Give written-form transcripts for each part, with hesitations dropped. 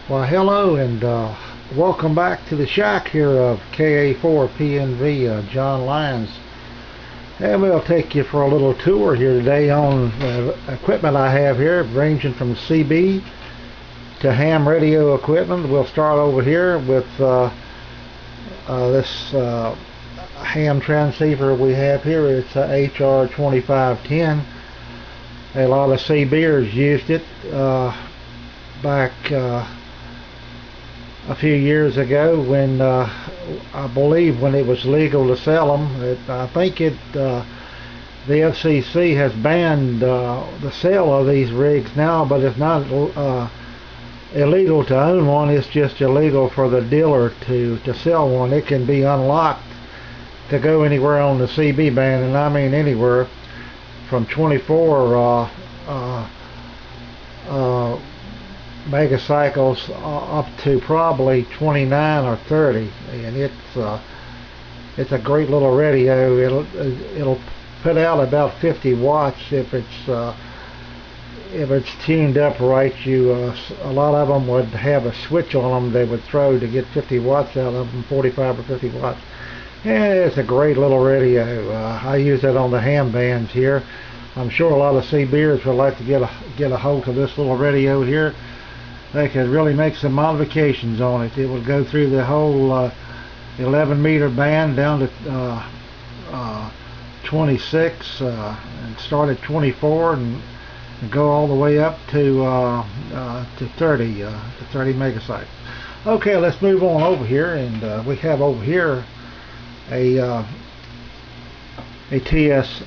Well, hello and welcome back to the shack here of KA4PNV, John Lyons. And we'll take you for a little tour here today on the equipment I have here, ranging from CB to ham radio equipment. We'll start over here with this ham transceiver we have here. It's a HR2510. A lot of CBers used it back a few years ago when I believe when it was legal to sell them. I think the FCC has banned the sale of these rigs now, but it's not illegal to own one. It's just illegal for the dealer to sell one. It can be unlocked to go anywhere on the CB band, and I mean anywhere from 24 megacycles up to probably 29 or 30, and it's a great little radio. It'll put out about 50 watts if it's tuned up right. A lot of them would have a switch on them they would throw to get 50 watts out of them, 45 or 50 watts. And it's a great little radio. I use it on the ham bands here. I'm sure a lot of CBers would like to get a hold of this little radio here. They could really make some modifications on it. It would go through the whole 11 meter band down to 26 and start at 24 and go all the way up to 30 megacycles. Okay, let's move on over here, and we have over here a TS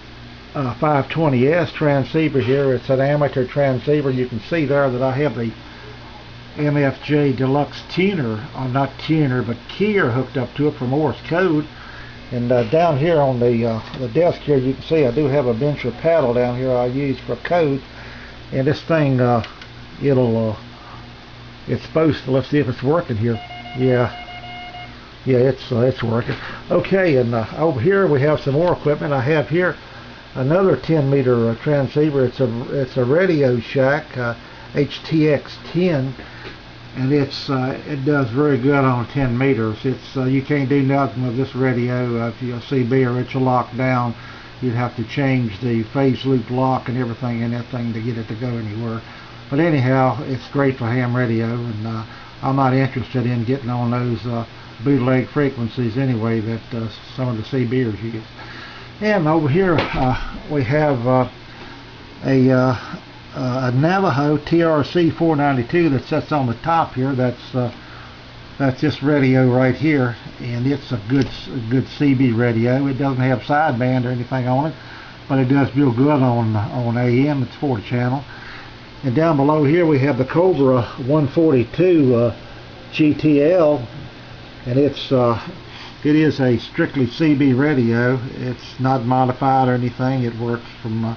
520S transceiver here. It's an amateur transceiver. You can see there that I have the MFJ Deluxe tuner, or not tuner, but keyer hooked up to it for Morse code. And down here on the desk here, you can see I do have a bencher paddle down here I use for code. And this thing, it's supposed to, let's see if it's working here. Yeah, it's working. Okay, and over here we have some more equipment. I have here another 10 meter transceiver. It's a Radio Shack HTX10, and it does very good on 10 meters. You can't do nothing with this radio. If you see beer, it's locked down. You'd have to change the phase loop lock and everything in that thing to get it to go anywhere. But anyhow, it's great for ham radio, and I'm not interested in getting on those bootleg frequencies anyway that some of the CBers use. And over here we have a Navajo TRC 492 that sits on the top here. That's this radio right here, and it's a good CB radio. It doesn't have sideband or anything on it, but it does feel good on AM. It's 40 channel. And down below here we have the Cobra 142 GTL, and it is a strictly CB radio. It's not modified or anything. It works from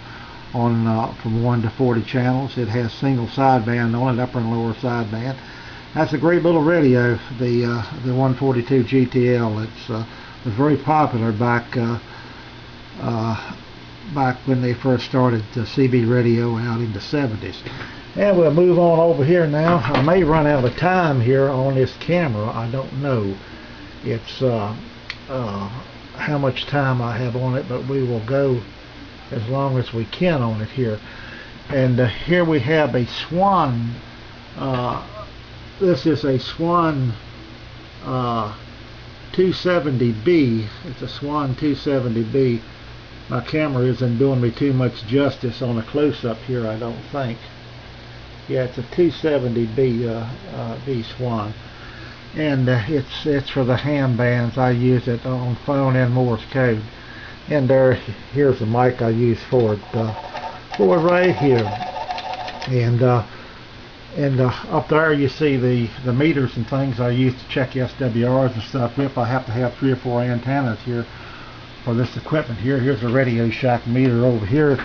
1 to 40 channels. It has single sideband on it, upper and lower sideband. That's a great little radio, the 142 GTL. It was very popular back when they first started the CB radio out in the 70s. And we'll move on over here now. I may run out of time here on this camera. I don't know. It's how much time I have on it, but we will go as long as we can on it here. And here we have a Swan. This is a Swan 270B. It's a Swan 270B. My camera isn't doing me too much justice on a close-up here, I don't think. Yeah, it's a 270B B Swan, and it's for the ham bands. I use it on phone and Morse code. And here's the mic I use for it right here. And up there you see the meters and things I use to check SWRs and stuff with. I have to have 3 or 4 antennas here for this equipment here. Here's a Radio Shack meter over here.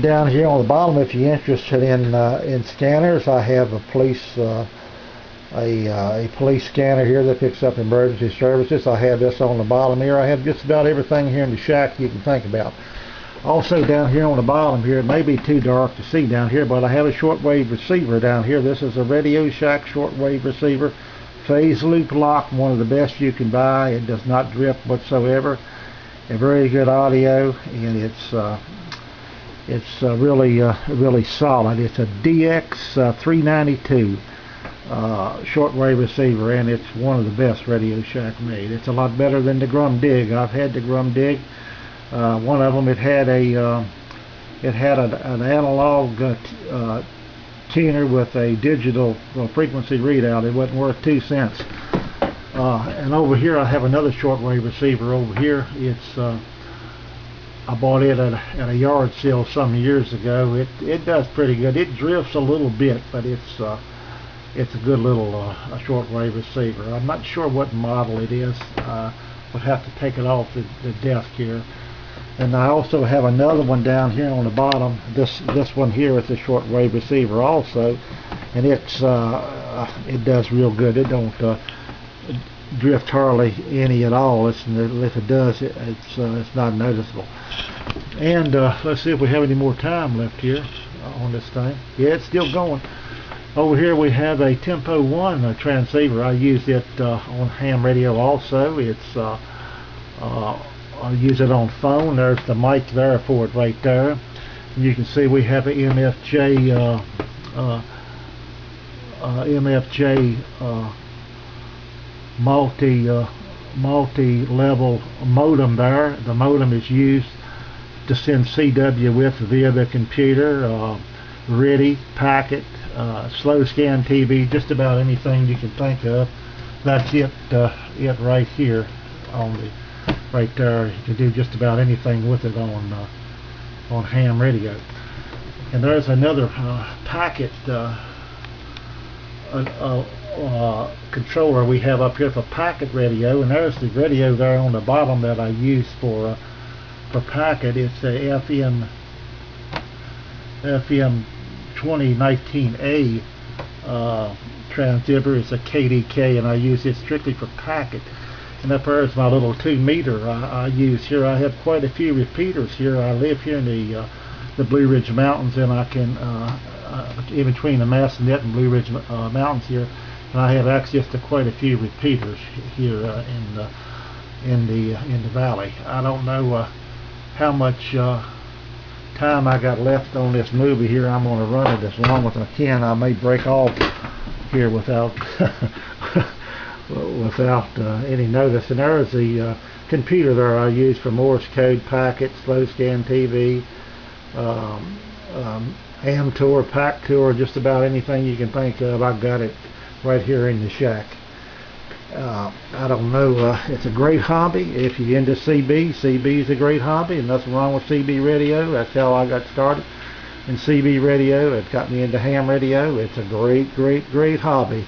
Down here on the bottom, if you're interested in scanners, I have a police scanner here that picks up emergency services. I have this on the bottom here. I have just about everything here in the shack you can think about. Also down here on the bottom here, it may be too dark to see down here, but I have a shortwave receiver down here. This is a Radio Shack shortwave receiver, phase loop lock, one of the best you can buy. It does not drift whatsoever. A very good audio, and it's really solid. It's a DX392 shortwave receiver, and it's one of the best Radio Shack made. It's a lot better than the Grum Dig. I've had the Grum Dig. One of them, it had an analog tuner with a digital frequency readout. It wasn't worth 2 cents. And over here I have another shortwave receiver over here. It's I bought it at a yard sale some years ago. It does pretty good. It drifts a little bit, but it's a good little shortwave receiver. I'm not sure what model it is. Would have to take it off the desk here. And I also have another one down here on the bottom. This one here is a shortwave receiver also, and it does real good. It don't drift hardly any at all. If it does, it's not noticeable. And let's see if we have any more time left here on this thing. Yeah, it's still going. Over here we have a Tempo 1 transceiver. I use it on ham radio also. It's I use it on phone. There's the mic there for it right there. And you can see we have an MFJ multi-level modem there. The modem is used to send CW with via the computer, RIDI, packet, slow scan TV, just about anything you can think of. That's it right here on the right there. You can do just about anything with it on ham radio. And there's another packet controller we have up here for packet radio, and there's the radio there on the bottom that I use for packet. It's a FM 2019A transceiver. It's a KDK, and I use it strictly for packet. And up there is my little 2 meter I use here. I have quite a few repeaters here. I live here in the Blue Ridge Mountains, and I can in between the Massanet and Blue Ridge Mountains here, and I have access to quite a few repeaters here in the valley. I don't know how much time I got left on this movie here. I'm going to run it as long as I can. I may break off here without any notice. And there's the computer there I use for Morse code, packet, slow scan TV, ham tour, pack tour, just about anything you can think of. I've got it right here in the shack. I don't know, it's a great hobby if you're into CB. CB is a great hobby, and nothing wrong with CB radio. That's how I got started in CB radio. It got me into ham radio. It's a great hobby.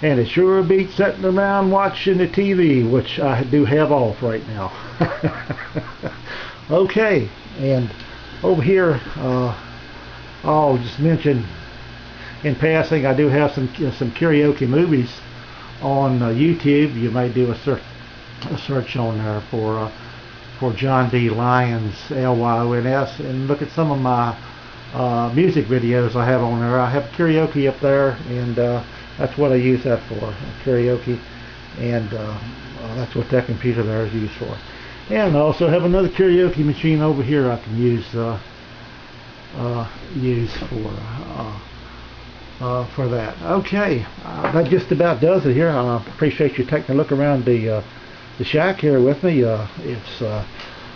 And it sure beats sitting around watching the TV, which I do have off right now. Okay, and over here, I'll just mention in passing, I do have some karaoke movies on YouTube. You may do a search on there for John D. Lyons, Lyons, and look at some of my music videos I have on there. I have karaoke up there, and that's what I use that for, karaoke, and that's what that computer there is used for. And I also have another karaoke machine over here I can use for that. Okay, that just about does it here. I appreciate you taking a look around the shack here with me. It's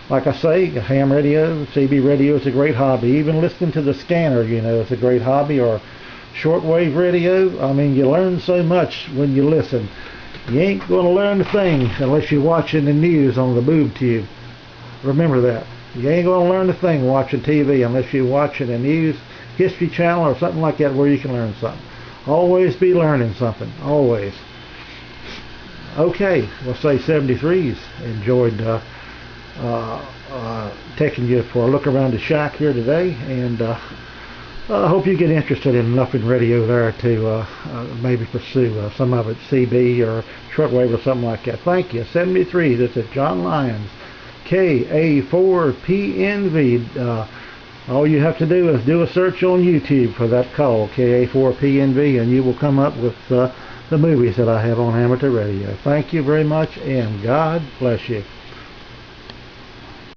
like I say, ham radio, CB radio is a great hobby. Even listening to the scanner, you know, is a great hobby. Or shortwave radio. I mean, you learn so much when you listen. You ain't going to learn a thing unless you're watching the news on the boob tube. Remember that. You ain't going to learn a thing watching TV unless you're watching the news, History Channel, or something like that where you can learn something. Always be learning something. Always. Okay, we'll say 73's enjoyed taking you for a look around the shack here today, and I hope you get interested in enough in radio there to maybe pursue some of it, CB or shortwave or something like that. Thank you. 73, this is John Lyons, KA4PNV. All you have to do is do a search on YouTube for that call, KA4PNV, and you will come up with the movies that I have on amateur radio. Thank you very much, and God bless you.